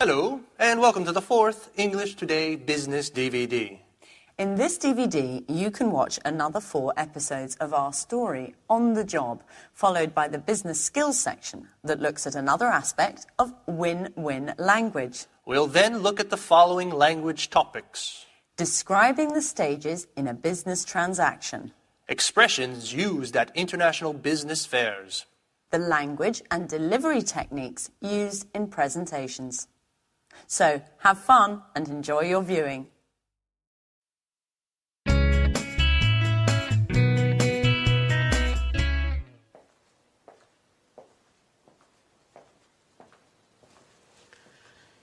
Hello, and welcome to the fourth English Today Business DVD. In this DVD, you can watch another 4 episodes of our story, On the Job, followed by the business skills section that looks at another aspect of win-win language. We'll then look at the following language topics. Describing the stages in a business transaction. Expressions used at international business fairs. The language and delivery techniques used in presentations. So, have fun and enjoy your viewing.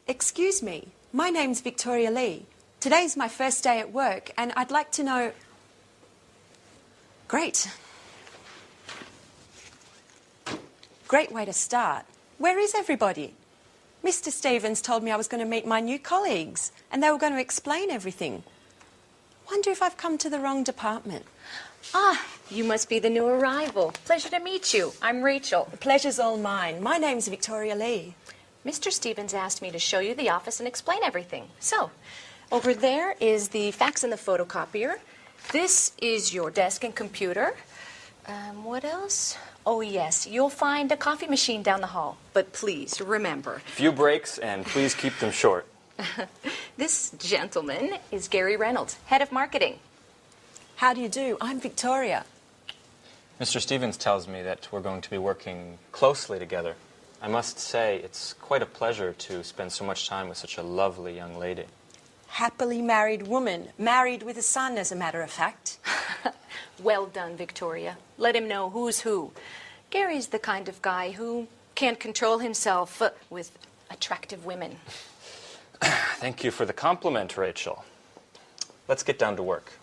Excuse me, my name's Victoria Lee. Today's my first day at work and I'd like to know... Great. Great way to start. Where is everybody? Mr. Stevens told me I was going to meet my new colleagues and they were going to explain everything. Wonder if I've come to the wrong department. Ah, you must be the new arrival. Pleasure to meet you. I'm Rachel. The pleasure's all mine. My name's Victoria Lee. Mr. Stevens asked me to show you the office and explain everything. So, over there is the fax and the photocopier. This is your desk and computer. What else? Oh, yes, you'll find a coffee machine down the hall. But please, remember... Few breaks, and please keep them short. This gentleman is Gary Reynolds, head of marketing. How do you do? I'm Victoria. Mr. Stevens tells me that we're going to be working closely together. I must say, it's quite a pleasure to spend so much time with such a lovely young lady. Happily married woman. Married with a son, as a matter of fact. Well done, Victoria. Let him know who's who. Gary's the kind of guy who can't control himself with attractive women. Thank you for the compliment, Rachel. Let's get down to work.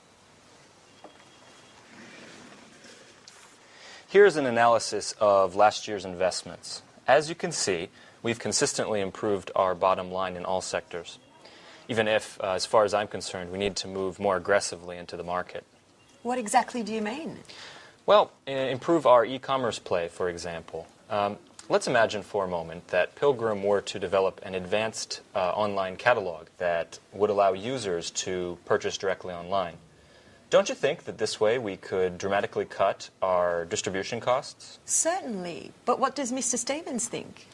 Here's an analysis of last year's investments. As you can see, we've consistently improved our bottom line in all sectors. Even if, as far as I'm concerned, we need to move more aggressively into the market. What exactly do you mean? Well, improve our e-commerce play, for example. Let's imagine for a moment that Pilgrim were to develop an advanced online catalog that would allow users to purchase directly online. Don't you think that this way we could dramatically cut our distribution costs? Certainly. But what does Mr. Stevens think?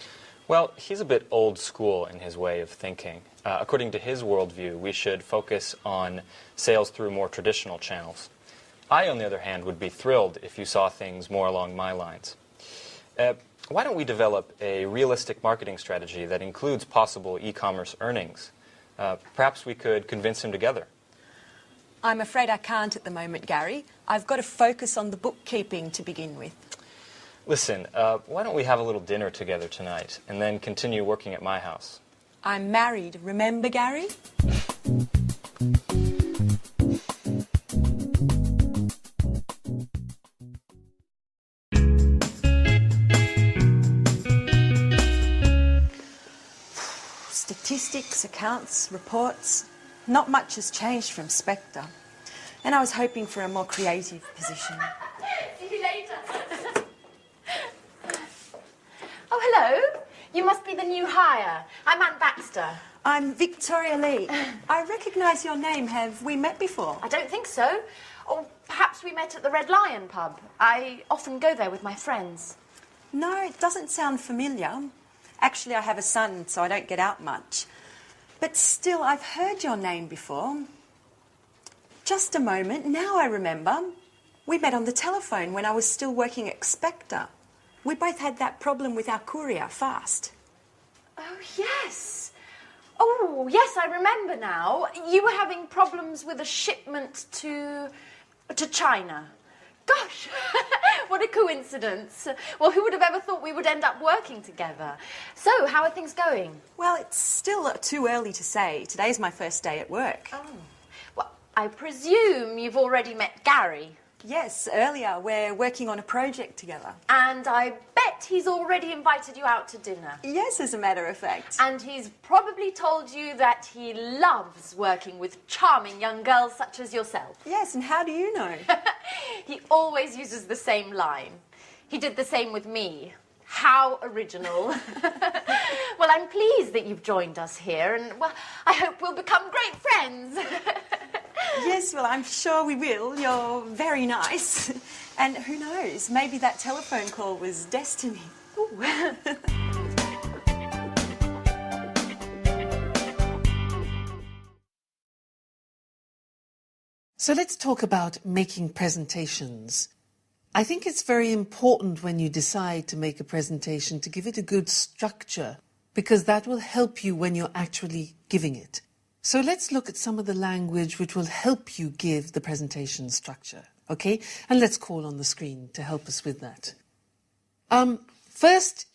Well, he's a bit old school in his way of thinking. According to his worldview, we should focus on sales through more traditional channels. I, on the other hand, would be thrilled if you saw things more along my lines. Why don't we develop a realistic marketing strategy that includes possible e-commerce earnings? Perhaps we could convince him together. I'm afraid I can't at the moment, Gary. I've got to focus on the bookkeeping to begin with. Listen, why don't we have a little dinner together tonight and then continue working at my house? I'm married, remember, Gary? Statistics, accounts, reports. Not much has changed from Spectre. And I was hoping for a more creative position. See you later. Oh, hello. You must be the new hire. I'm Anne Baxter. I'm Victoria Lee. I recognise your name. Have we met before? I don't think so. Or perhaps we met at the Red Lion pub. I often go there with my friends. No, it doesn't sound familiar. Actually, I have a son, so I don't get out much. But still, I've heard your name before. Just a moment, now I remember. We met on the telephone when I was still working at Spectre. We both had that problem with our courier, Fast. Oh, yes. Oh, yes, I remember now. You were having problems with a shipment to China. Gosh, what a coincidence. Well, who would have ever thought we would end up working together? So, how are things going? Well, it's still too early to say. Today's my first day at work. Oh. Well, I presume you've already met Gary. Yes, earlier. We're working on a project together. And I bet he's already invited you out to dinner. Yes, as a matter of fact. And he's probably told you that he loves working with charming young girls such as yourself. Yes, and how do you know? He always uses the same line. He did the same with me. How original. Well, I'm pleased that you've joined us here, and well, I hope we'll become great friends. Yes, well, I'm sure we will. You're very nice. And who knows, maybe that telephone call was destiny. So let's talk about making presentations. I think it's very important when you decide to make a presentation to give it a good structure, because that will help you when you're actually giving it. So let's look at some of the language which will help you give the presentation structure, okay? And let's call on the screen to help us with that. First,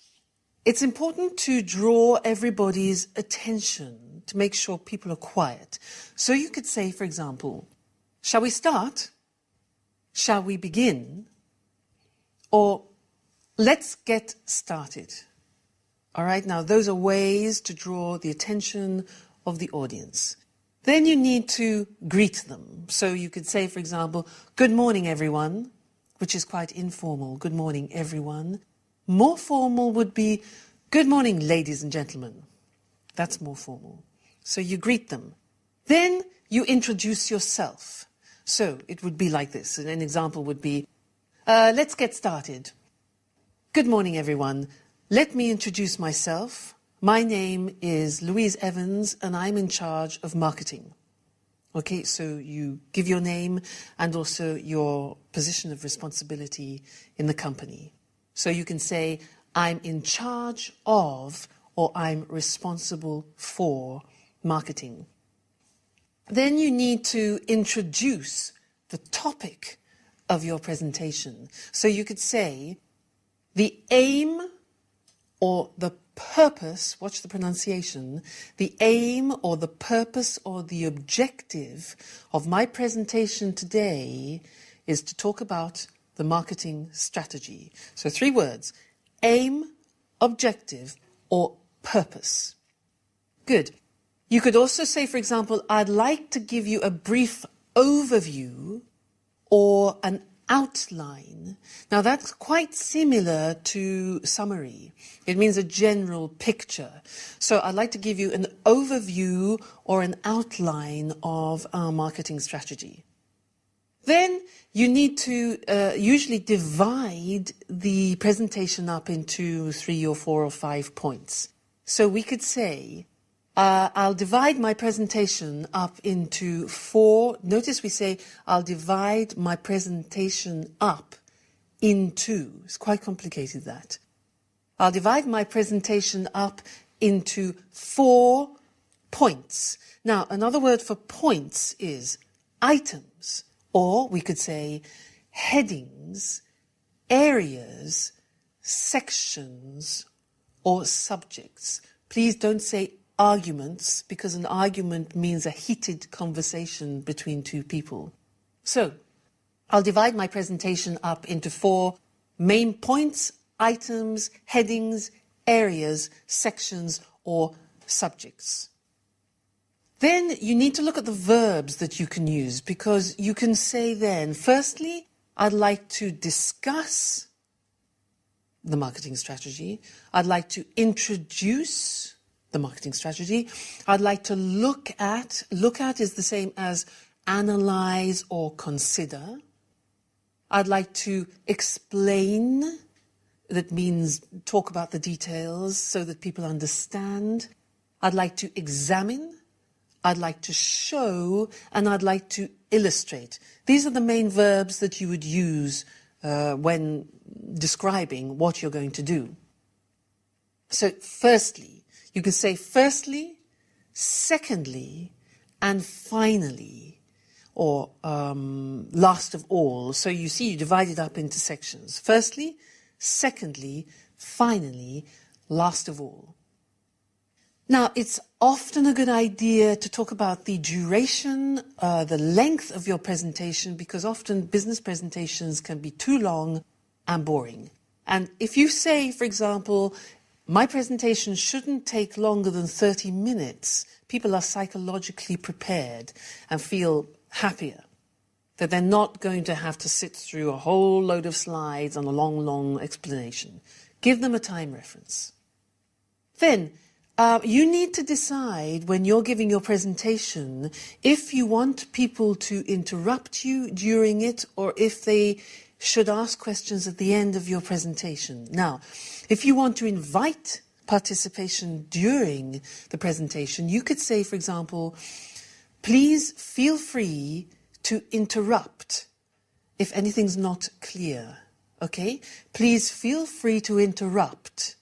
it's important to draw everybody's attention to make sure people are quiet. So you could say, for example, shall we start? Shall we begin? Or let's get started. All right, now those are ways to draw the attention of the audience. Then you need to greet them. So you could say, for example, good morning, everyone, which is quite informal. Good morning, everyone. More formal would be, good morning, ladies and gentlemen. That's more formal. So you greet them. Then you introduce yourself. So it would be like this. An example would be, let's get started. Good morning, everyone. Let me introduce myself. My name is Louise Evans, and I'm in charge of marketing. Okay, so you give your name and also your position of responsibility in the company. So you can say, I'm in charge of, or I'm responsible for marketing. Then you need to introduce the topic of your presentation. So you could say, the aim or the purpose, watch the pronunciation, the aim or the purpose or the objective of my presentation today is to talk about the marketing strategy. So 3 words, aim, objective, or purpose. Good. You could also say, for example, I'd like to give you a brief overview or an outline. Now that's quite similar to summary. It means a general picture. So I'd like to give you an overview or an outline of our marketing strategy. Then you need to usually divide the presentation up into 3 or 4 or 5 points. So we could say, I'll divide my presentation up into 4. Notice we say, I'll divide my presentation up into. It's quite complicated, that. I'll divide my presentation up into 4 points. Now, another word for points is items, or we could say headings, areas, sections, or subjects. Please don't say arguments, because an argument means a heated conversation between 2 people. So, I'll divide my presentation up into 4 main points, items, headings, areas, sections, or subjects. Then you need to look at the verbs that you can use, because you can say then, firstly, I'd like to discuss the marketing strategy. I'd like to introduce the marketing strategy. I'd like to look at. Look at is the same as analyze or consider. I'd like to explain. That means talk about the details so that people understand. I'd like to examine. I'd like to show. And I'd like to illustrate. These are the main verbs that you would use when describing what you're going to do. So firstly, you can say firstly, secondly, and finally, or last of all. So you see, you divide it up into sections. Firstly, secondly, finally, last of all. Now, it's often a good idea to talk about the duration, the length of your presentation, because often business presentations can be too long and boring. And if you say, for example, my presentation shouldn't take longer than 30 minutes, people are psychologically prepared and feel happier that they're not going to have to sit through a whole load of slides and a long, long explanation. Give them a time reference. Then, you need to decide when you're giving your presentation if you want people to interrupt you during it or if they should ask questions at the end of your presentation. Now, if you want to invite participation during the presentation, you could say, for example, please feel free to interrupt if anything's not clear. Okay? Please feel free to interrupt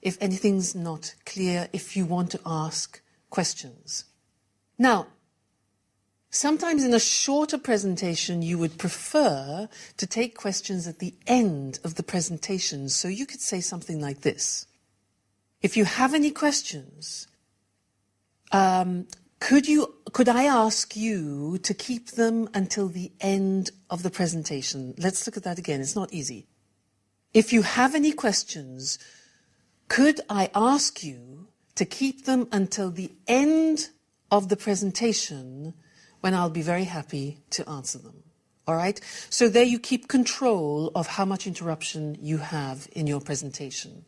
if anything's not clear, if you want to ask questions. Now, sometimes in a shorter presentation, you would prefer to take questions at the end of the presentation. So you could say something like this. If you have any questions, could I ask you to keep them until the end of the presentation? Let's look at that again. It's not easy. If you have any questions, could I ask you to keep them until the end of the presentation when I'll be very happy to answer them? All right? So there you keep control of how much interruption you have in your presentation.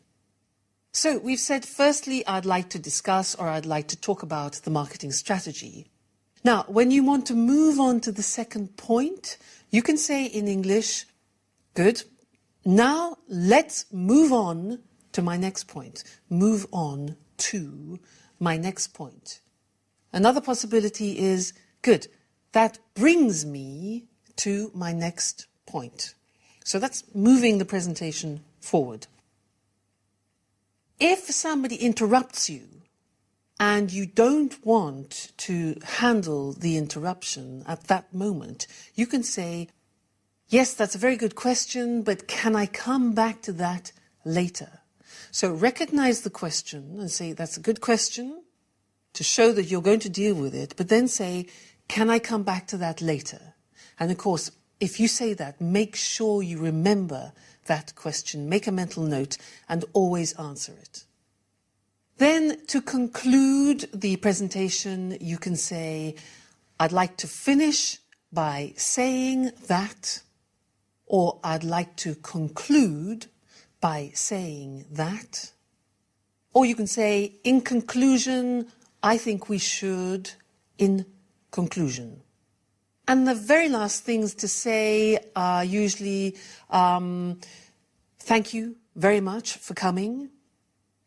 So we've said, firstly, I'd like to discuss or I'd like to talk about the marketing strategy. Now, when you want to move on to the second point, you can say in English, good, now let's move on to my next point. Move on to my next point. Another possibility is, good, that brings me to my next point. So that's moving the presentation forward. If somebody interrupts you and you don't want to handle the interruption at that moment, you can say, yes, that's a very good question, but can I come back to that later? So recognize the question and say, that's a good question, to show that you're going to deal with it, but then say, can I come back to that later? And of course, if you say that, make sure you remember that question, make a mental note, and always answer it. Then, to conclude the presentation, you can say, I'd like to finish by saying that, or I'd like to conclude by saying that. Or you can say, in conclusion, I think we should, in conclusion. And the very last things to say are usually, thank you very much for coming.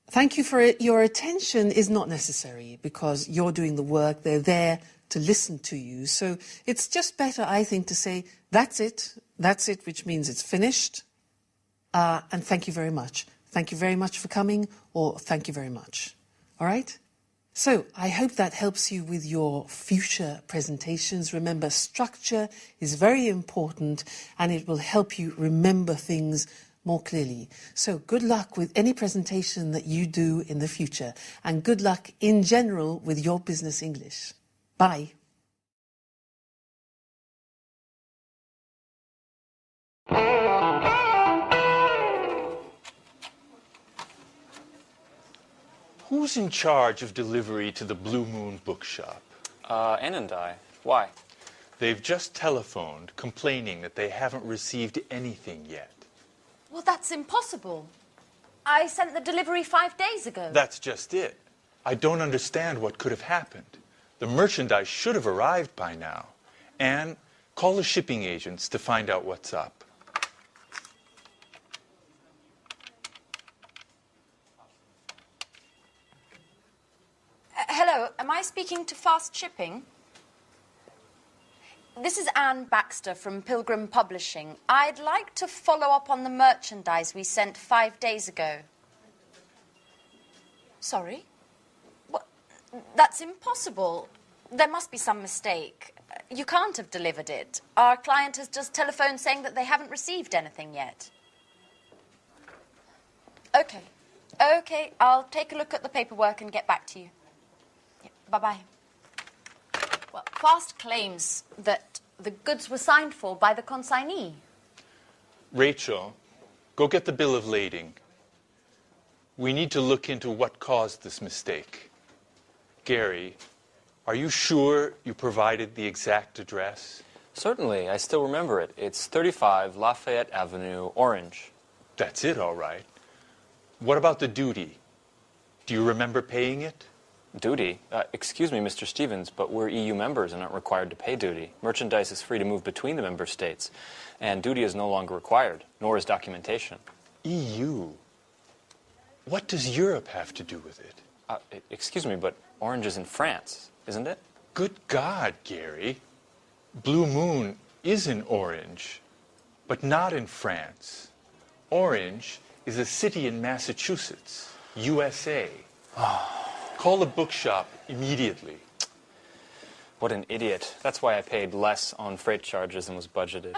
Thank you for it. Your attention is not necessary because you're doing the work. They're there to listen to you. So it's just better, I think, to say, that's it, which means it's finished. And thank you very much. Thank you very much for coming, or thank you very much. All right? So I hope that helps you with your future presentations. Remember, structure is very important and it will help you remember things more clearly. So good luck with any presentation that you do in the future, and good luck in general with your business English. Bye. Who's in charge of delivery to the Blue Moon Bookshop? Ann and I. Why? They've just telephoned complaining that they haven't received anything yet. Well, that's impossible. I sent the delivery 5 days ago. That's just it. I don't understand what could have happened. The merchandise should have arrived by now. Anne, call the shipping agents to find out what's up. Hello, am I speaking to Fast Shipping? This is Anne Baxter from Pilgrim Publishing. I'd like to follow up on the merchandise we sent 5 days ago. Sorry? What? That's impossible. There must be some mistake. You can't have delivered it. Our client has just telephoned saying that they haven't received anything yet. Okay. Okay, I'll take a look at the paperwork and get back to you. Yeah, bye-bye. Well, Fast claims that the goods were signed for by the consignee. Rachel, go get the bill of lading. We need to look into what caused this mistake. Gary, are you sure you provided the exact address? Certainly, I still remember it. It's 35 Lafayette Avenue, Orange. That's it, all right. What about the duty? Do you remember paying it? Duty? Excuse me, Mr. Stevens, but we're EU members and aren't required to pay duty. Merchandise is free to move between the member states, and duty is no longer required, nor is documentation. EU? What does Europe have to do with it? Excuse me, but Orange is in France, isn't it? Good God, Gary. Blue Moon is in Orange, but not in France. Orange is a city in Massachusetts, USA. Call the bookshop immediately. What an idiot. That's why I paid less on freight charges than was budgeted.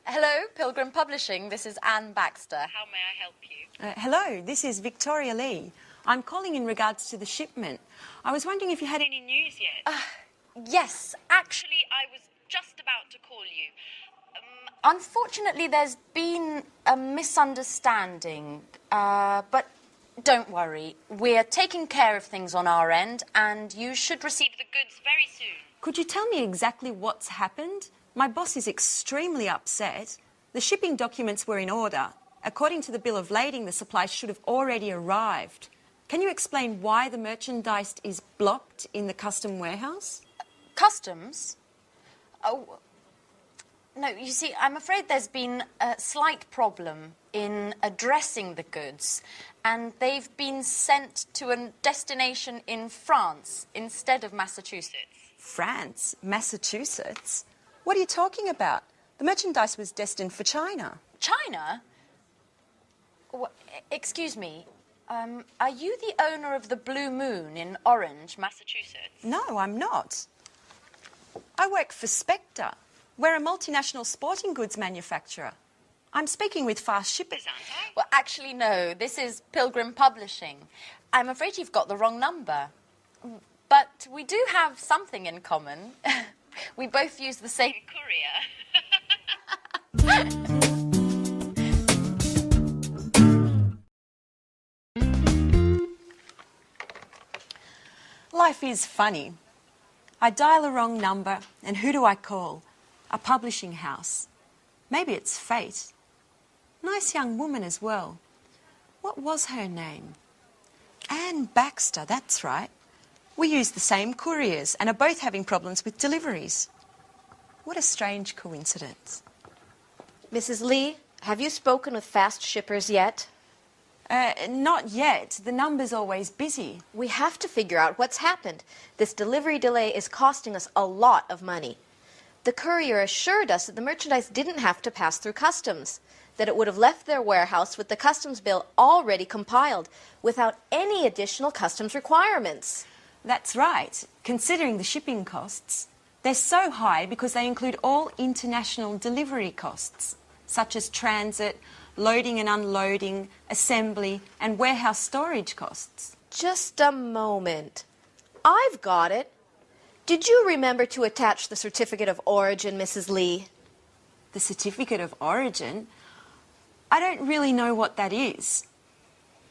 Hello, Pilgrim Publishing. This is Anne Baxter. How may I help you? Hello, this is Victoria Lee. I'm calling in regards to the shipment. I was wondering if you had any news yet. Yes, actually, I was just about to call you. Unfortunately, there's been a misunderstanding, but don't worry. We're taking care of things on our end, and you should receive the goods very soon. Could you tell me exactly what's happened? My boss is extremely upset. The shipping documents were in order. According to the bill of lading, the supplies should have already arrived. Can you explain why the merchandise is blocked in the custom warehouse? Customs? Oh, no, you see, I'm afraid there's been a slight problem in addressing the goods, and they've been sent to a destination in France instead of Massachusetts. France? Massachusetts? What are you talking about? The merchandise was destined for China. China? Excuse me, are you the owner of the Blue Moon in Orange, Massachusetts? No, I'm not. I work for Spectre. We're a multinational sporting goods manufacturer. I'm speaking with Fast Shippers, aren't I? Well, actually, no. This is Pilgrim Publishing. I'm afraid you've got the wrong number. But we do have something in common. We both use the same courier. Life is funny. I dial a wrong number, and who do I call? A publishing house. Maybe it's fate. Nice young woman as well. What was her name? Anne Baxter, that's right. We use the same couriers and are both having problems with deliveries. What a strange coincidence. Mrs. Lee, have you spoken with Fast Shippers yet? Not yet. The number's always busy. We have to figure out what's happened. This delivery delay is costing us a lot of money. The courier assured us that the merchandise didn't have to pass through customs, that it would have left their warehouse with the customs bill already compiled, without any additional customs requirements. That's right. Considering the shipping costs, they're so high because they include all international delivery costs, such as transit, loading and unloading, assembly, and warehouse storage costs. Just a moment. I've got it. Did you remember to attach the certificate of origin, Mrs. Lee? The certificate of origin? I don't really know what that is.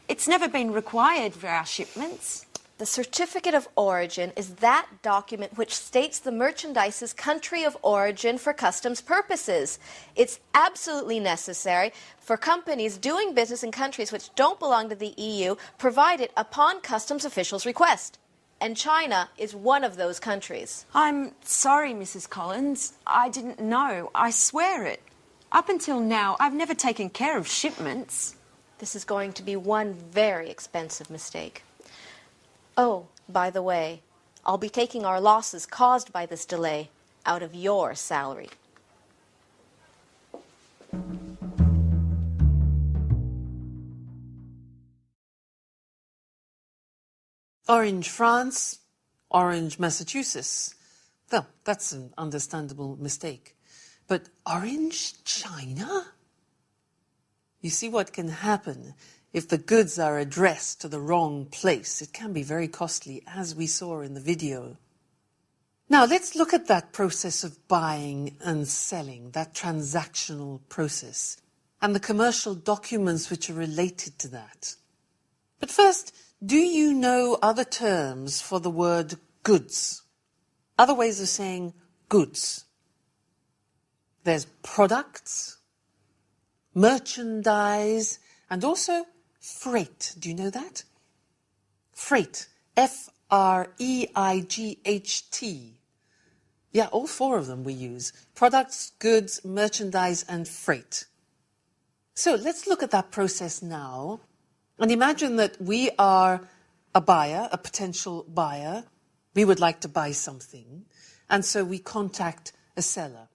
It's never been required for our shipments. The certificate of origin is that document which states the merchandise's country of origin for customs purposes. It's absolutely necessary for companies doing business in countries which don't belong to the EU, provided upon customs officials' request. And China is one of those countries. I'm sorry, Mrs. Collins. I didn't know. I swear it. Up until now, I've never taken care of shipments. This is going to be one very expensive mistake. Oh, by the way, I'll be taking our losses caused by this delay out of your salary. Orange, France, Orange, Massachusetts. Well, that's an understandable mistake. But Orange, China? You see what can happen if the goods are addressed to the wrong place. It can be very costly, as we saw in the video. Now, let's look at that process of buying and selling, that transactional process, and the commercial documents which are related to that. But first, do you know other terms for the word goods? Other ways of saying goods? There's products, merchandise, and also freight. Do you know that? Freight. F-R-E-I-G-H-T. Yeah, all four of them we use. Products, goods, merchandise, and freight. So let's look at that process now. And imagine that we are a buyer, a potential buyer. We would like to buy something. And so we contact a seller.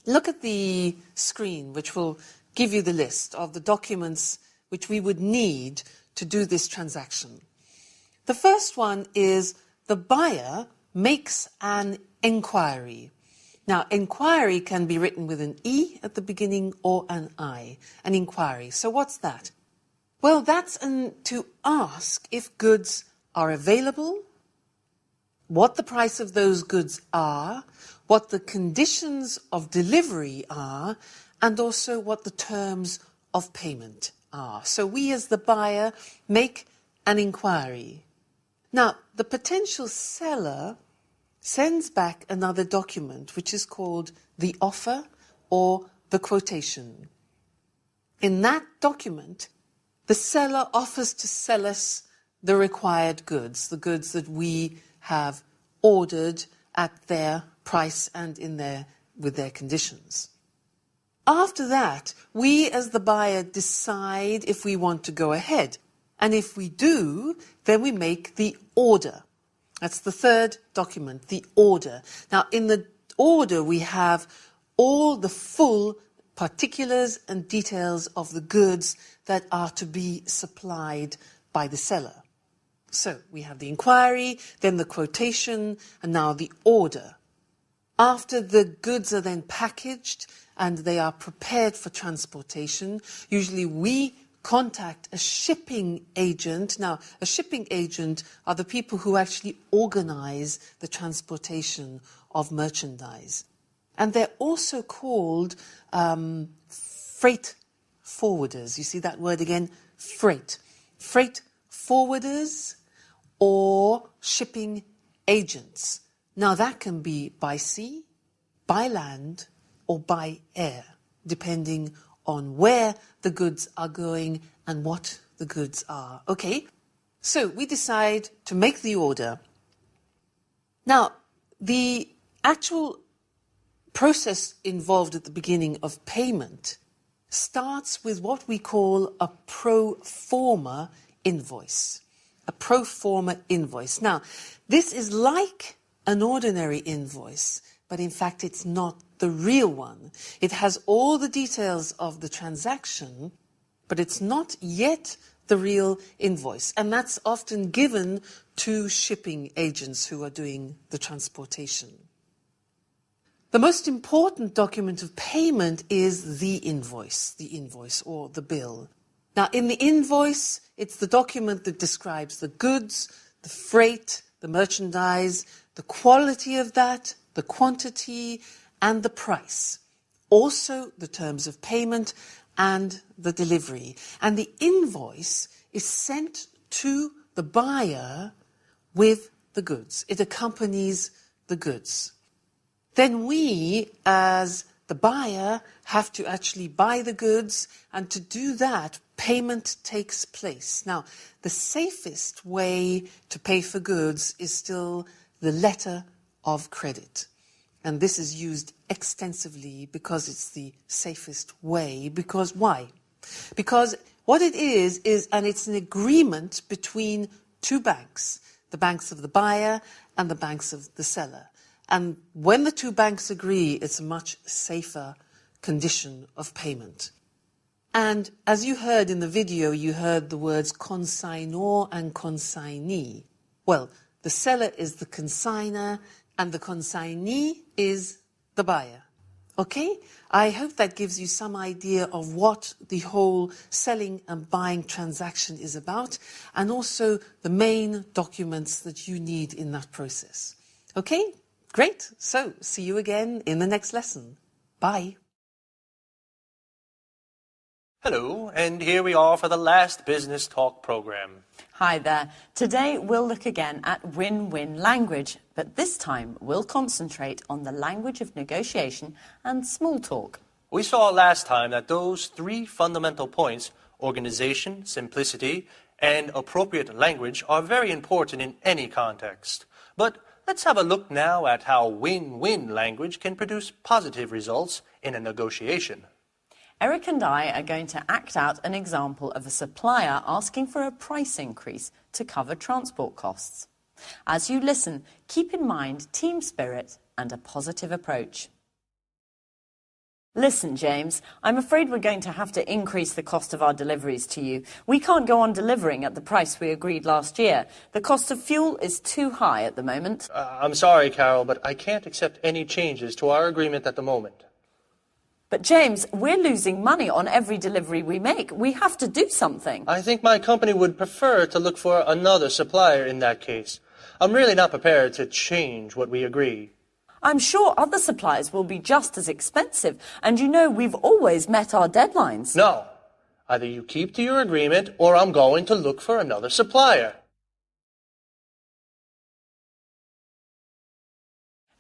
Look at the screen, which will give you the list of the documents which we would need to do this transaction. The first one is the buyer makes an inquiry. Now, inquiry can be written with an E at the beginning or an I, an inquiry. So what's that? Well, that's to ask if goods are available, what the price of those goods are, what the conditions of delivery are, and also what the terms of payment are. So we as the buyer make an inquiry. Now, the potential seller sends back another document which is called the offer or the quotation. In that document, the seller offers to sell us the required goods, the goods that we have ordered at their price and with their conditions. After that, we as the buyer decide if we want to go ahead. And if we do, then we make the order. That's the third document, the order. Now, in the order, we have all the full particulars and details of the goods that are to be supplied by the seller. So we have the inquiry, then the quotation, and now the order. After the goods are then packaged and they are prepared for transportation, usually we contact a shipping agent. Now, a shipping agent are the people who actually organize the transportation of merchandise. And they're also called freight forwarders. You see that word again? Freight. Freight forwarders or shipping agents. Now, that can be by sea, by land, or by air, depending on where the goods are going and what the goods are. Okay, so we decide to make the order. Now, the actual process involved at the beginning of payment starts with what we call a pro forma invoice. A pro forma invoice. Now, this is like an ordinary invoice, but in fact it's not the real one. It has all the details of the transaction, but it's not yet the real invoice. And that's often given to shipping agents who are doing the transportation. The most important document of payment is the invoice or the bill. Now, in the invoice, it's the document that describes the goods, the freight, the merchandise, the quality of that, the quantity, and the price. Also, the terms of payment and the delivery. And the invoice is sent to the buyer with the goods. It accompanies the goods. Then we, as the buyer, have to actually buy the goods, and to do that, payment takes place. Now, the safest way to pay for goods is still the letter of credit. And this is used extensively because it's the safest way. Because why? Because what it is, and it's an agreement between two banks, the banks of the buyer and the banks of the seller. And when the two banks agree, it's a much safer condition of payment. And as you heard in the video, you heard the words consignor and consignee. Well, the seller is the consigner and the consignee is the buyer. Okay? I hope that gives you some idea of what the whole selling and buying transaction is about, and also the main documents that you need in that process. Okay? Great. So, see you again in the next lesson. Bye. Hello, and here we are for the last Business Talk program. Hi there. Today we'll look again at win-win language, but this time we'll concentrate on the language of negotiation and small talk. We saw last time that those three fundamental points, organization, simplicity, and appropriate language, are very important in any context. But let's have a look now at how win-win language can produce positive results in a negotiation. Eric and I are going to act out an example of a supplier asking for a price increase to cover transport costs. As you listen, keep in mind team spirit and a positive approach. Listen, James, I'm afraid we're going to have to increase the cost of our deliveries to you. We can't go on delivering at the price we agreed last year. The cost of fuel is too high at the moment. I'm sorry, Carol, but I can't accept any changes to our agreement at the moment. But James, we're losing money on every delivery we make. We have to do something. I think my company would prefer to look for another supplier in that case. I'm really not prepared to change what we agree. I'm sure other suppliers will be just as expensive, and you know we've always met our deadlines. No. Either you keep to your agreement, or I'm going to look for another supplier.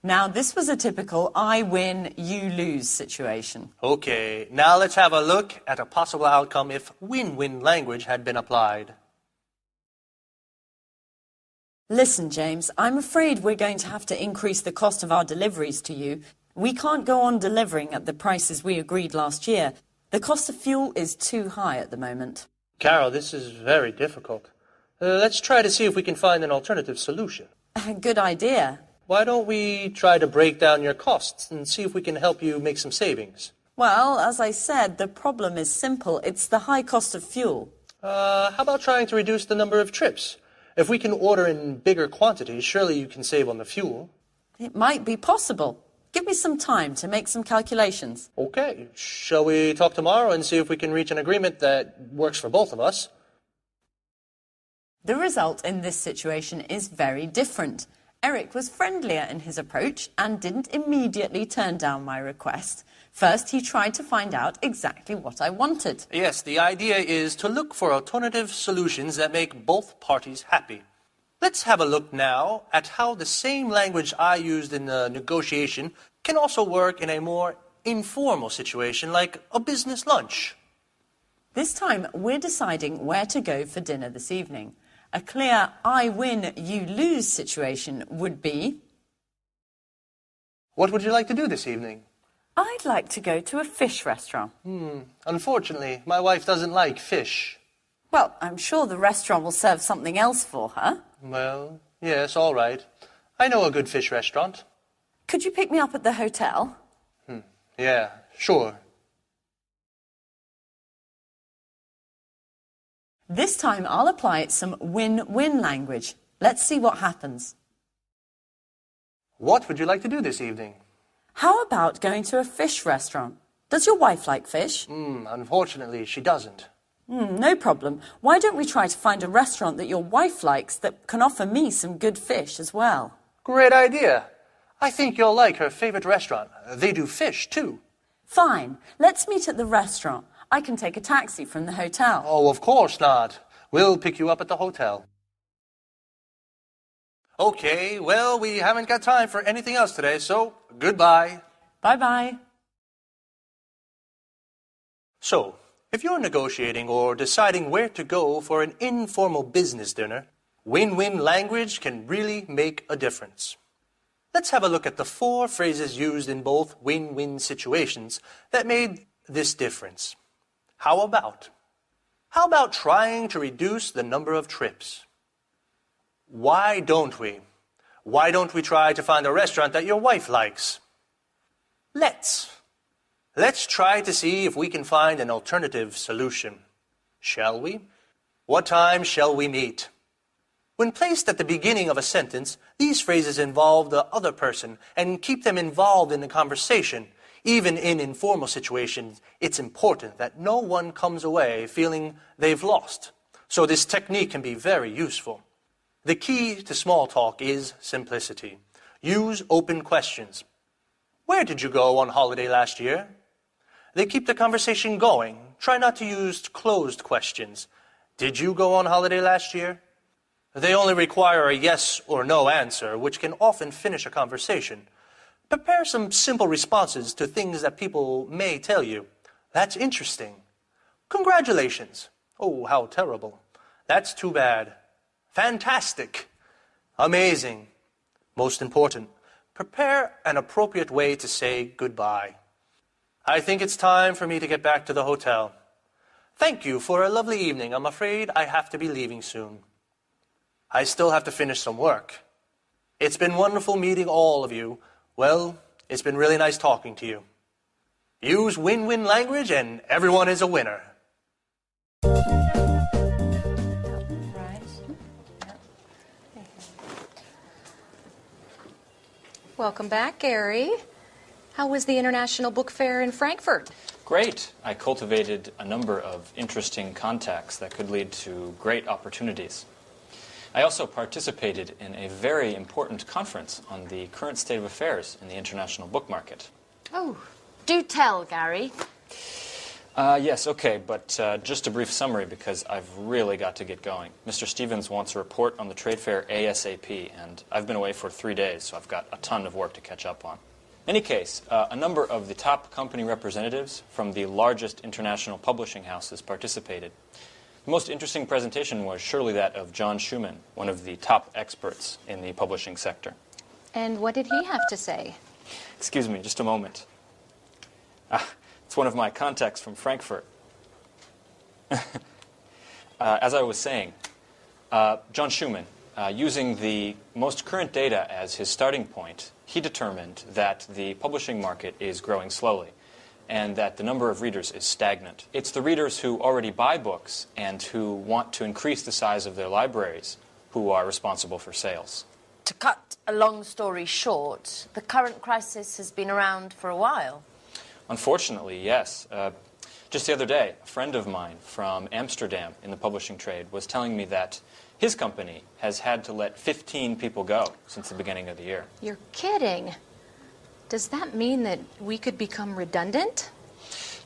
Now, this was a typical I win, you lose situation. Okay, now let's have a look at a possible outcome if win-win language had been applied. Listen, James, I'm afraid we're going to have to increase the cost of our deliveries to you. We can't go on delivering at the prices we agreed last year. The cost of fuel is too high at the moment. Carol, this is very difficult. Let's try to see if we can find an alternative solution. Good idea. Why don't we try to break down your costs and see if we can help you make some savings? Well, as I said, the problem is simple. It's the high cost of fuel. How about trying to reduce the number of trips? If we can order in bigger quantities, surely you can save on the fuel. It might be possible. Give me some time to make some calculations. Okay, shall we talk tomorrow and see if we can reach an agreement that works for both of us? The result in this situation is very different. Eric was friendlier in his approach and didn't immediately turn down my request. First, he tried to find out exactly what I wanted. Yes, the idea is to look for alternative solutions that make both parties happy. Let's have a look now at how the same language I used in the negotiation can also work in a more informal situation like a business lunch. This time, we're deciding where to go for dinner this evening. A clear I win, you lose situation would be... What would you like to do this evening? I'd like to go to a fish restaurant. Unfortunately, my wife doesn't like fish. Well, I'm sure the restaurant will serve something else for her. Well, yes, all right. I know a good fish restaurant. Could you pick me up at the hotel? Yeah, sure. This time I'll apply some win-win language. Let's see what happens. What would you like to do this evening? How about going to a fish restaurant? Does your wife like fish? Unfortunately, she doesn't. No problem. Why don't we try to find a restaurant that your wife likes that can offer me some good fish as well? Great idea. I think you'll like her favorite restaurant. They do fish, too. Fine. Let's meet at the restaurant. I can take a taxi from the hotel. Oh, of course not. We'll pick you up at the hotel. Okay, well, we haven't got time for anything else today, so goodbye. Bye-bye. So, if you're negotiating or deciding where to go for an informal business dinner, win-win language can really make a difference. Let's have a look at the 4 phrases used in both win-win situations that made this difference. How about trying to reduce the number of trips? Why don't we? Why don't we try to find a restaurant that your wife likes? Let's try to see if we can find an alternative solution. Shall we? What time shall we meet? When placed at the beginning of a sentence, these phrases involve the other person and keep them involved in the conversation. Even in informal situations, it's important that no one comes away feeling they've lost. So this technique can be very useful. The key to small talk is simplicity. Use open questions. Where did you go on holiday last year? They keep the conversation going. Try not to use closed questions. Did you go on holiday last year? They only require a yes or no answer, which can often finish a conversation. Prepare some simple responses to things that people may tell you. That's interesting. Congratulations. Oh, how terrible. That's too bad. Fantastic. Amazing. Most important, prepare an appropriate way to say goodbye. I think it's time for me to get back to the hotel. Thank you for a lovely evening. I'm afraid I have to be leaving soon. I still have to finish some work. It's been wonderful meeting all of you. Well, it's been really nice talking to you. Use win-win language and everyone is a winner. Welcome back, Gary. How was the International Book Fair in Frankfurt? Great. I cultivated a number of interesting contacts that could lead to great opportunities. I also participated in a very important conference on the current state of affairs in the international book market. Oh, do tell, Gary. Yes, okay, but just a brief summary because I've really got to get going. Mr. Stevens wants a report on the trade fair ASAP, and I've been away for 3 days, so I've got a ton of work to catch up on. In any case, a number of the top company representatives from the largest international publishing houses participated. The most interesting presentation was surely that of John Schumann, one of the top experts in the publishing sector. And what did he have to say? Excuse me, just a moment. It's one of my contacts from Frankfurt. As I was saying, John Schumann, using the most current data as his starting point, he determined that the publishing market is growing slowly and that the number of readers is stagnant. It's the readers who already buy books and who want to increase the size of their libraries who are responsible for sales. To cut a long story short, the current crisis has been around for a while. Unfortunately, yes. Just the other day, a friend of mine from Amsterdam in the publishing trade was telling me that his company has had to let 15 people go since the beginning of the year. You're kidding. Does that mean that we could become redundant?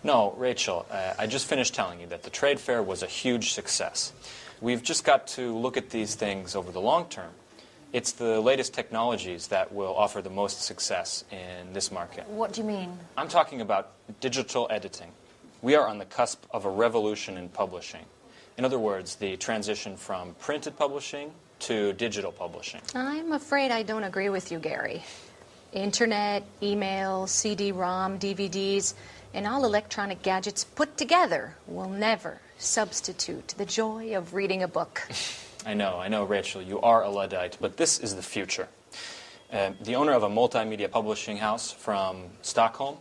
No, Rachel, I just finished telling you that the trade fair was a huge success. We've just got to look at these things over the long term. It's the latest technologies that will offer the most success in this market. What do you mean? I'm talking about digital editing. We are on the cusp of a revolution in publishing. In other words, the transition from printed publishing to digital publishing. I'm afraid I don't agree with you, Gary. Internet, email, CD-ROM, DVDs, and all electronic gadgets put together will never substitute the joy of reading a book. I know, Rachel, you are a Luddite, but this is the future. The owner of a multimedia publishing house from Stockholm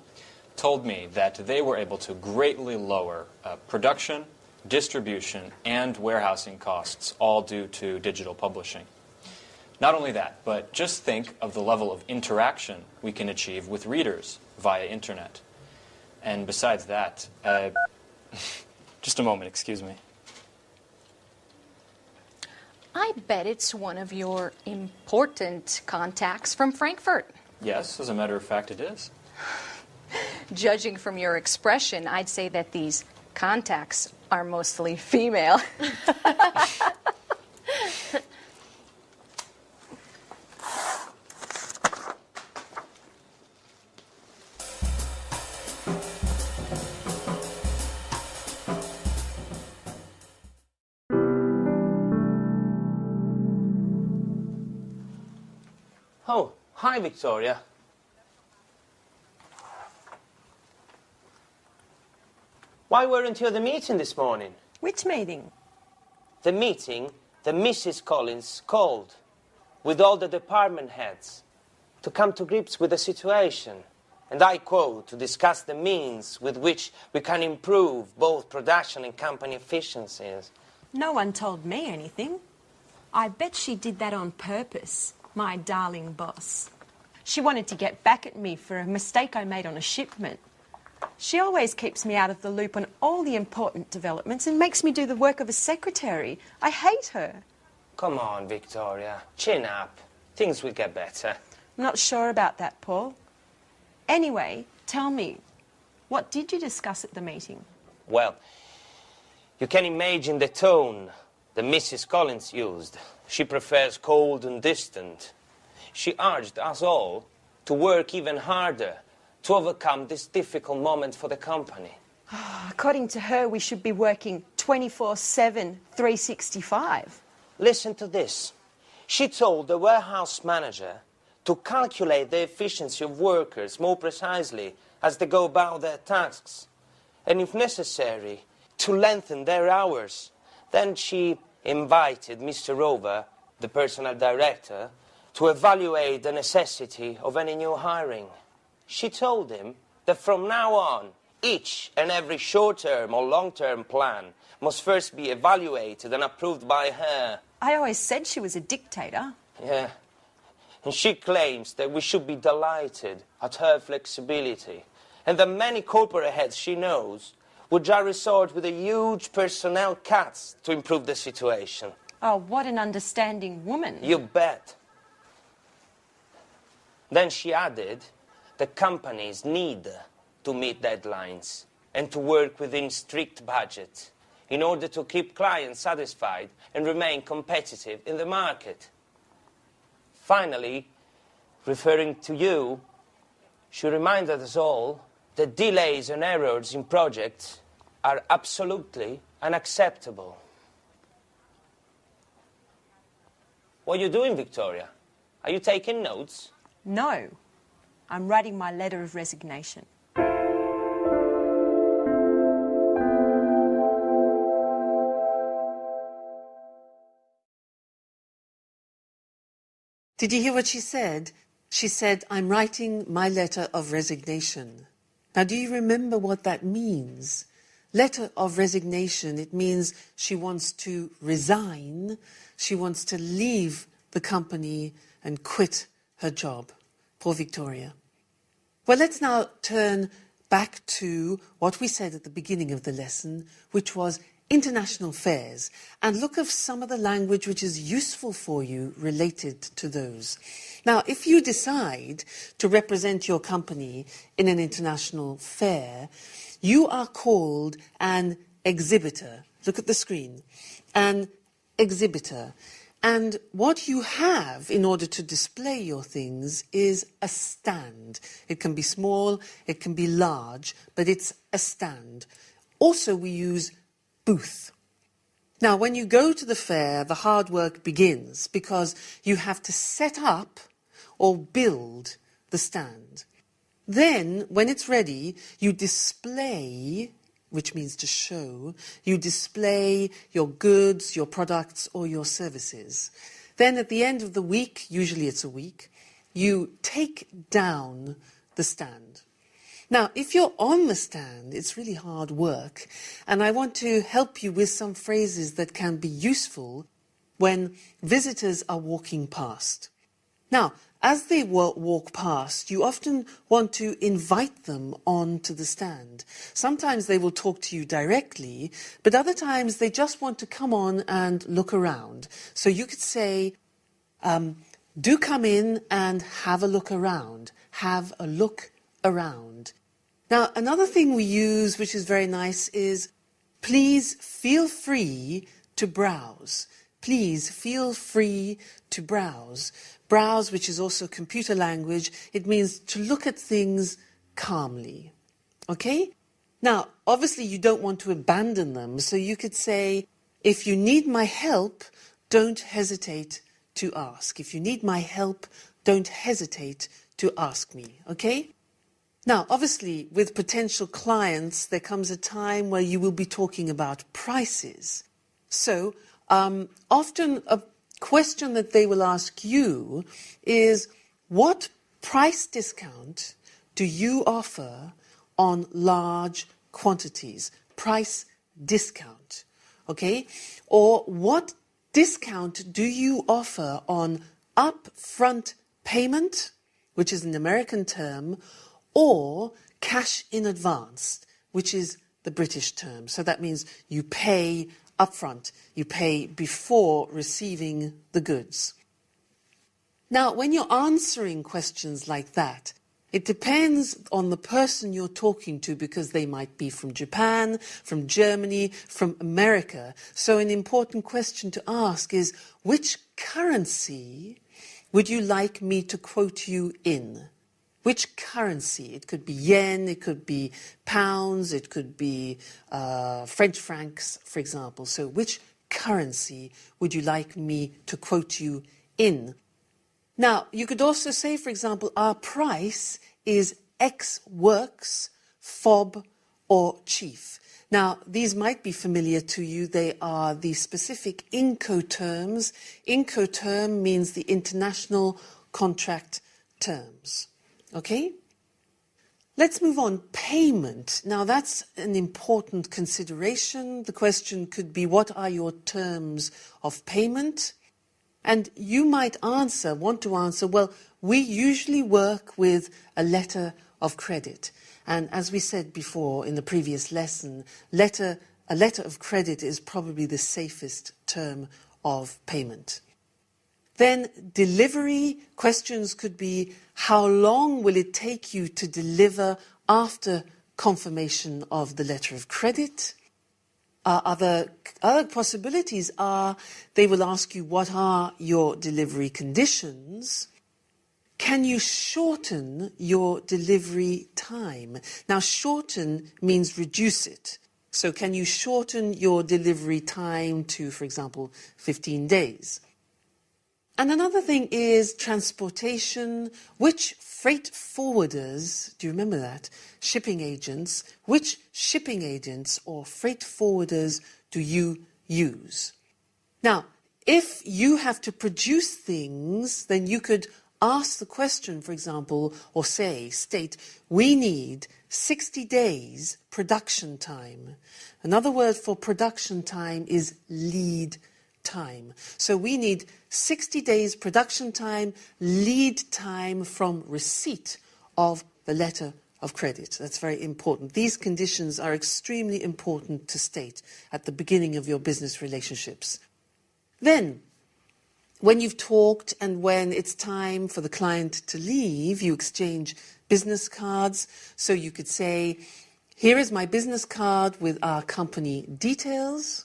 told me that they were able to greatly lower production, distribution, and warehousing costs, all due to digital publishing. Not only that, but just think of the level of interaction we can achieve with readers via internet. And besides that, just a moment, excuse me. I bet it's one of your important contacts from Frankfurt. Yes, as a matter of fact, it is. Judging from your expression, I'd say that these contacts are mostly female. Oh, hi, Victoria. Why weren't you at the meeting this morning? Which meeting? The meeting that Mrs. Collins called with all the department heads to come to grips with the situation. And I quote, to discuss the means with which we can improve both production and company efficiencies. No one told me anything. I bet she did that on purpose, my darling boss. She wanted to get back at me for a mistake I made on a shipment. She always keeps me out of the loop on all the important developments and makes me do the work of a secretary. I hate her. Come on, Victoria. Chin up. Things will get better. I'm not sure about that, Paul. Anyway, tell me, what did you discuss at the meeting? Well, you can imagine the tone that Mrs. Collins used. She prefers cold and distant. She urged us all to work even harder to overcome this difficult moment for the company. According to her, we should be working 24/7, 365. Listen to this. She told the warehouse manager to calculate the efficiency of workers more precisely as they go about their tasks, and if necessary, to lengthen their hours. Then she invited Mr. Rover, the personnel director, to evaluate the necessity of any new hiring. She told him that from now on, each and every short-term or long-term plan must first be evaluated and approved by her. I always said she was a dictator. Yeah. And she claims that we should be delighted at her flexibility, and that many corporate heads she knows would just resort with a huge personnel cuts to improve the situation. Oh, what an understanding woman. You bet. Then she added that companies need to meet deadlines and to work within strict budgets in order to keep clients satisfied and remain competitive in the market. Finally, referring to you, she reminded us all that delays and errors in projects are absolutely unacceptable. What are you doing, Victoria? Are you taking notes? No, I'm writing my letter of resignation. Did you hear what she said? She said, I'm writing my letter of resignation. Now, do you remember what that means? Letter of resignation, it means she wants to resign, she wants to leave the company and quit her job. Poor Victoria. Well, let's now turn back to what we said at the beginning of the lesson, which was international fairs, and look at some of the language which is useful for you related to those. Now, if you decide to represent your company in an international fair, you are called an exhibitor. Look at the screen. An exhibitor. And what you have in order to display your things is a stand. It can be small, it can be large, but it's a stand. Also, we use booth. Now, when you go to the fair, the hard work begins because you have to set up or build the stand. Then, when it's ready, you display, which means to show, you display your goods, your products, or your services. Then at the end of the week, usually it's a week, you take down the stand. Now, if you're on the stand, it's really hard work, and I want to help you with some phrases that can be useful when visitors are walking past. Now, as they walk past, you often want to invite them onto the stand. Sometimes they will talk to you directly, but other times they just want to come on and look around. So you could say, do come in and have a look around. Have a look around. Now, another thing we use, which is very nice, is please feel free to browse. Please feel free to browse. Browse, which is also computer language, it means to look at things calmly. Okay? Now, obviously you don't want to abandon them, so you could say, if you need my help, don't hesitate to ask. If you need my help, don't hesitate to ask me. Okay? Now, obviously, with potential clients, there comes a time where you will be talking about prices. So, often a question that they will ask you is, what price discount do you offer on large quantities? Price discount, okay? Or what discount do you offer on upfront payment, which is an American term, or cash in advance, which is the British term. So that means you pay upfront. You pay before receiving the goods. Now, when you're answering questions like that, It depends on the person you're talking to because they might be from Japan, from Germany, from America. So an important question to ask is, which currency would you like me to quote you in? Which currency? It could be yen, it could be pounds, it could be French francs, for example. So which currency would you like me to quote you in? Now, you could also say, for example, our price is X works, fob, or chief. Now, these might be familiar to you. They are the specific Incoterms. Incoterm means the international contract terms. Okay? Let's move on. Payment. Now, that's an important consideration. The question could be, what are your terms of payment? And you might want to answer, well, we usually work with a letter of credit. And as we said before in the previous lesson, a letter of credit is probably the safest term of payment. Then delivery questions could be, how long will it take you to deliver after confirmation of the letter of credit? Other possibilities are, they will ask you, what are your delivery conditions? Can you shorten your delivery time? Now, shorten means reduce it. So can you shorten your delivery time to, for example, 15 days? And another thing is transportation. Which freight forwarders, do you remember that? Shipping agents. Which shipping agents or freight forwarders do you use? Now, if you have to produce things, then you could ask the question, for example, or state, we need 60 days production time. Another word for production time is lead time. So we need 60 days production time, lead time from receipt of the letter of credit. That's very important. These conditions are extremely important to state at the beginning of your business relationships. Then, when you've talked and when it's time for the client to leave, you exchange business cards. So you could say, here is my business card with our company details.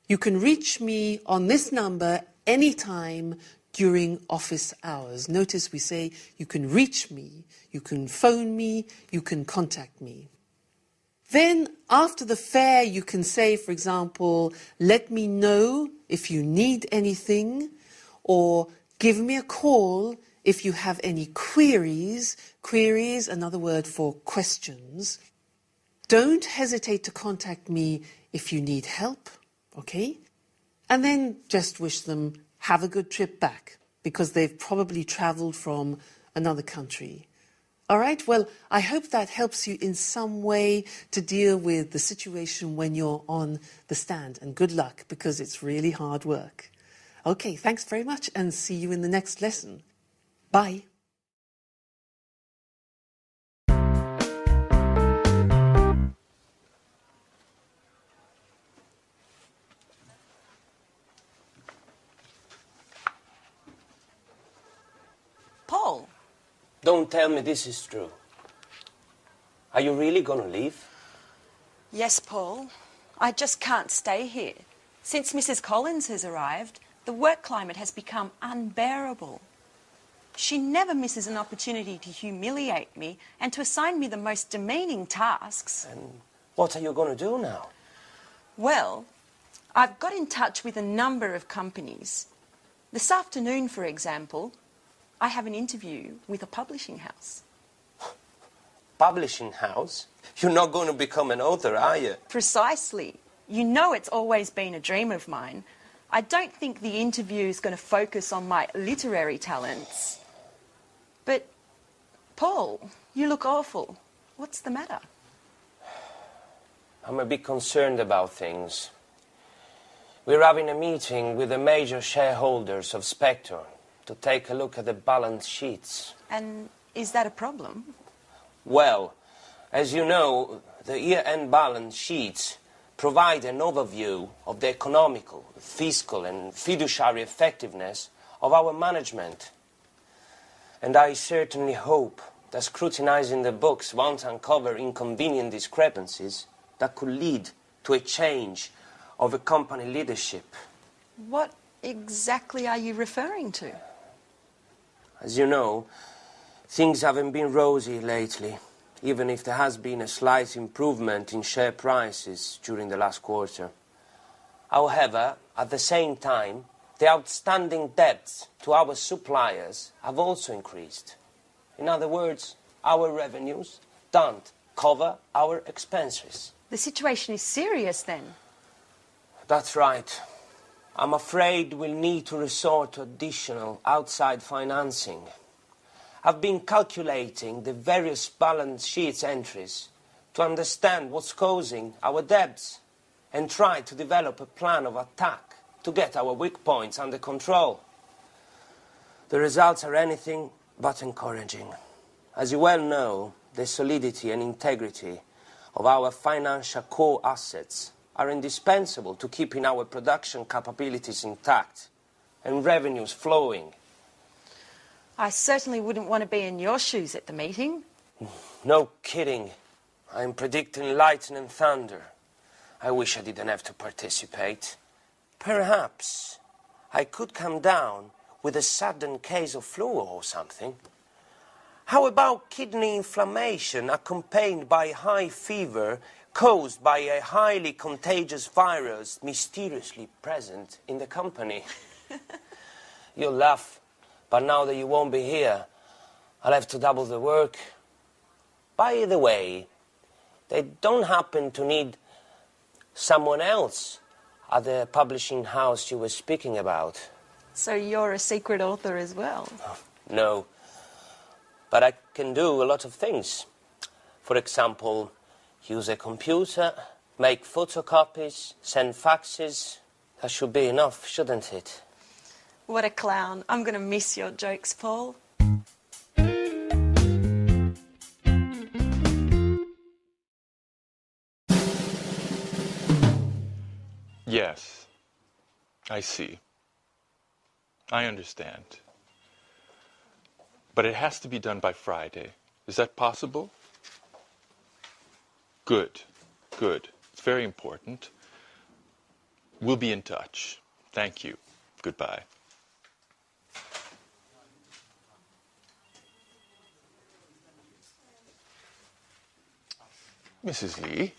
You can reach me on this number anytime during office hours. Notice we say you can reach me, you can phone me, you can contact me. Then after the fare you can say, for example, let me know if you need anything, or give me a call if you have any queries. Queries, another word for questions. Don't hesitate to contact me if you need help. Okay? And then just wish them have a good trip back, because they've probably traveled from another country. All right? Well, I hope that helps you in some way to deal with the situation when you're on the stand. And good luck, because it's really hard work. Okay, thanks very much, and see you in the next lesson. Bye. Paul. Don't tell me this is true. Are you really going to leave? Yes, Paul. I just can't stay here. Since Mrs. Collins has arrived, the work climate has become unbearable. She never misses an opportunity to humiliate me and to assign me the most demeaning tasks. And what are you going to do now? Well, I've got in touch with a number of companies. This afternoon, for example, I have an interview with a publishing house. Publishing house? You're not going to become an author, are you? Precisely. You know it's always been a dream of mine. I don't think the interview is going to focus on my literary talents. But, Paul, you look awful. What's the matter? I'm a bit concerned about things. We're having a meeting with the major shareholders of Spector to take a look at the balance sheets. And is that a problem? Well, as you know, the year-end balance sheets provide an overview of the economical, fiscal and fiduciary effectiveness of our management. And I certainly hope that scrutinizing the books won't uncover inconvenient discrepancies that could lead to a change of a company leadership. What exactly are you referring to? As you know, things haven't been rosy lately, even if there has been a slight improvement in share prices during the last quarter. However, at the same time, the outstanding debts to our suppliers have also increased. In other words, our revenues don't cover our expenses. The situation is serious then. That's right. I'm afraid we'll need to resort to additional outside financing. I've been calculating the various balance sheet entries to understand what's causing our debts and try to develop a plan of attack to get our weak points under control. The results are anything but encouraging. As you well know, the solidity and integrity of our financial core assets are indispensable to keeping our production capabilities intact and revenues flowing. I certainly wouldn't want to be in your shoes at the meeting. No kidding. I'm predicting lightning and thunder. I wish I didn't have to participate. Perhaps I could come down with a sudden case of flu or something. How about kidney inflammation accompanied by high fever caused by a highly contagious virus mysteriously present in the company? You'll laugh, but now that you won't be here, I'll have to double the work. By the way, they don't happen to need someone else at the publishing house you were speaking about. So you're a secret author as well? No, but I can do a lot of things. For example, use a computer, make photocopies, send faxes. That should be enough, shouldn't it? What a clown. I'm going to miss your jokes, Paul. Yes, I see. I understand. But it has to be done by Friday. Is that possible? Good, good. It's very important. We'll be in touch. Thank you. Goodbye. Mrs. Lee,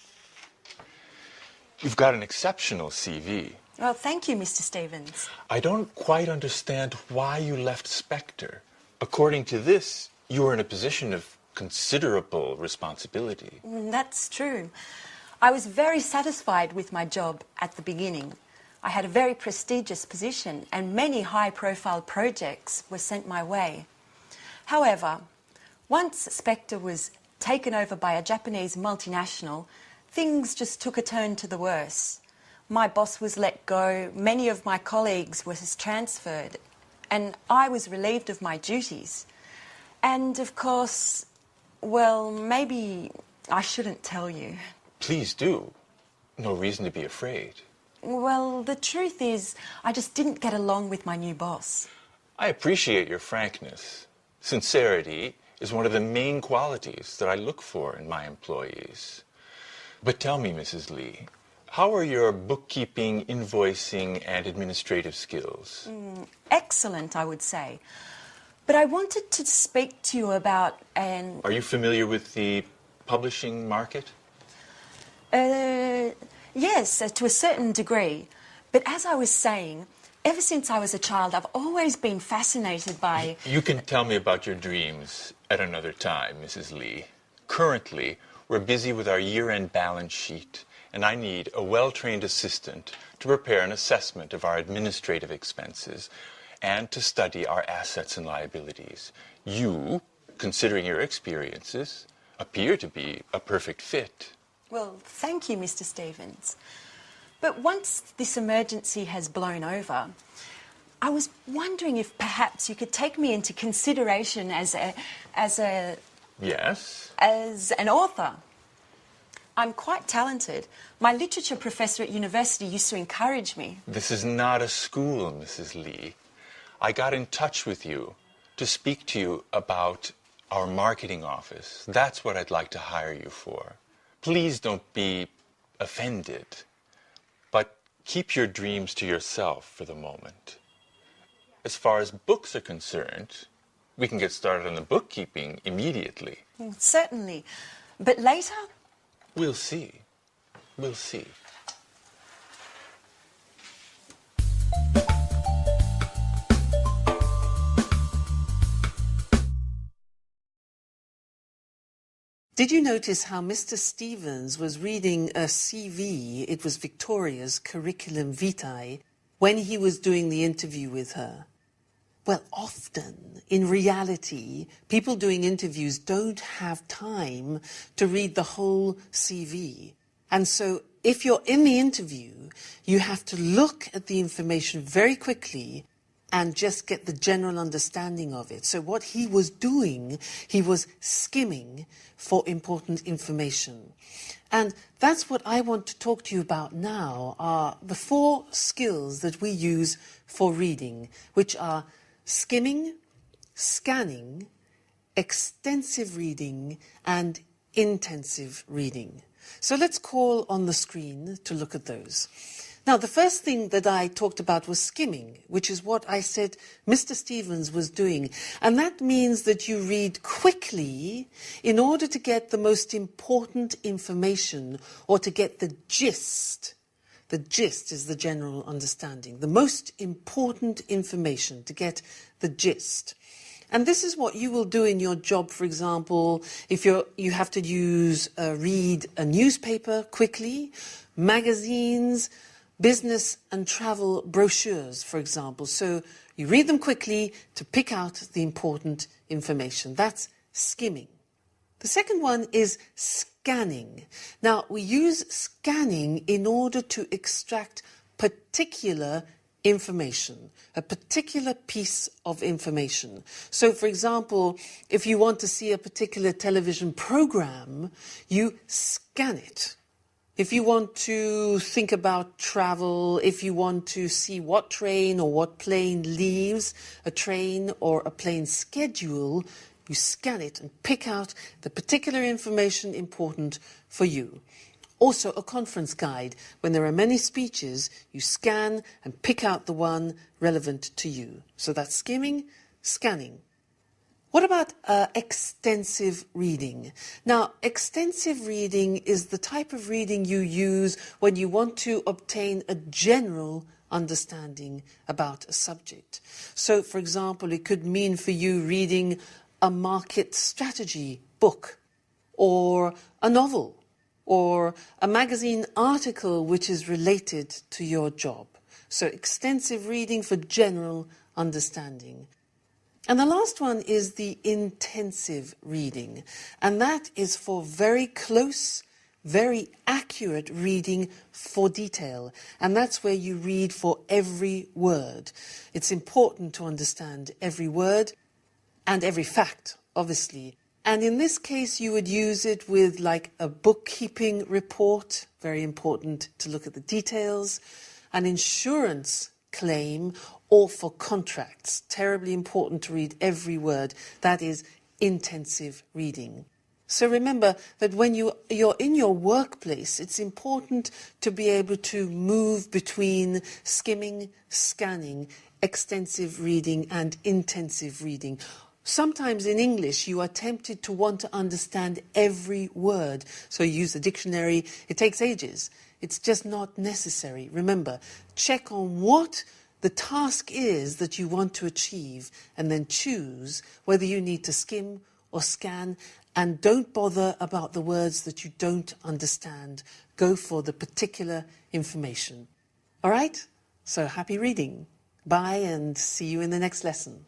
you've got an exceptional CV. Well, thank you, Mr. Stevens. I don't quite understand why you left Spectre. According to this, you were in a position of considerable responsibility. That's true. I was very satisfied with my job at the beginning. I had a very prestigious position and many high-profile projects were sent my way. However, once Spectre was taken over by a Japanese multinational, things just took a turn to the worse. My boss was let go, many of my colleagues were transferred, and I was relieved of my duties. And of course, well, maybe I shouldn't tell you. Please do. No reason to be afraid. Well, the truth is, I just didn't get along with my new boss. I appreciate your frankness. Sincerity is one of the main qualities that I look for in my employees. But tell me, Mrs. Lee, how are your bookkeeping, invoicing, and administrative skills? Excellent, I would say. But I wanted to speak to you about an... Are you familiar with the publishing market? Yes, to a certain degree. But as I was saying, ever since I was a child, I've always been fascinated by... You can tell me about your dreams at another time, Mrs. Lee. Currently, we're busy with our year-end balance sheet, and I need a well-trained assistant to prepare an assessment of our administrative expenses and to study our assets and liabilities. You, considering your experiences, appear to be a perfect fit. Well, thank you, Mr. Stevens. But once this emergency has blown over, I was wondering if perhaps you could take me into consideration as Yes? as an author. I'm quite talented. My literature professor at university used to encourage me. This is not a school, Mrs. Lee. I got in touch with you to speak to you about our marketing office. That's what I'd like to hire you for. Please don't be offended, but keep your dreams to yourself for the moment. As far as books are concerned, we can get started on the bookkeeping immediately. Certainly. But later? We'll see. We'll see. Did you notice how Mr. Stevens was reading a CV, it was Victoria's curriculum vitae, when he was doing the interview with her? Well, often, in reality, people doing interviews don't have time to read the whole CV. And so, if you're in the interview, you have to look at the information very quickly and just get the general understanding of it. So what he was doing, he was skimming for important information. And that's what I want to talk to you about now, are the 4 skills that we use for reading, which are skimming, scanning, extensive reading, and intensive reading. So let's call on the screen to look at those. Now, the first thing that I talked about was skimming, which is what I said Mr. Stevens was doing. And that means that you read quickly in order to get the most important information, or to get the gist. The gist is the general understanding. The most important information, to get the gist. And this is what you will do in your job, for example, if you have to read a newspaper quickly, magazines, business and travel brochures, for example. So you read them quickly to pick out the important information. That's skimming. The second one is scanning. Now, we use scanning in order to extract particular information, a particular piece of information. So, for example, if you want to see a particular television program, you scan it. If you want to think about travel, if you want to see what train or what plane leaves, a train or a plane schedule, you scan it and pick out the particular information important for you. Also, a conference guide. When there are many speeches, you scan and pick out the one relevant to you. So that's skimming, scanning. What about extensive reading? Now, extensive reading is the type of reading you use when you want to obtain a general understanding about a subject. So, for example, it could mean for you reading a market strategy book, or a novel, or a magazine article which is related to your job. So, extensive reading for general understanding. And the last one is the intensive reading, and that is for very close, very accurate reading for detail, and that's where you read for every word. It's important to understand every word and every fact, obviously. And in this case, you would use it with like a bookkeeping report, very important to look at the details, an insurance claim, or for contracts. Terribly important to read every word. That is intensive reading. So remember that when you're in your workplace, it's important to be able to move between skimming, scanning, extensive reading and intensive reading. Sometimes in English you are tempted to want to understand every word, so you use a dictionary. It takes ages. It's just not necessary. Remember, check on what the task is that you want to achieve, and then choose whether you need to skim or scan, and don't bother about the words that you don't understand. Go for the particular information. All right? So happy reading. Bye, and see you in the next lesson.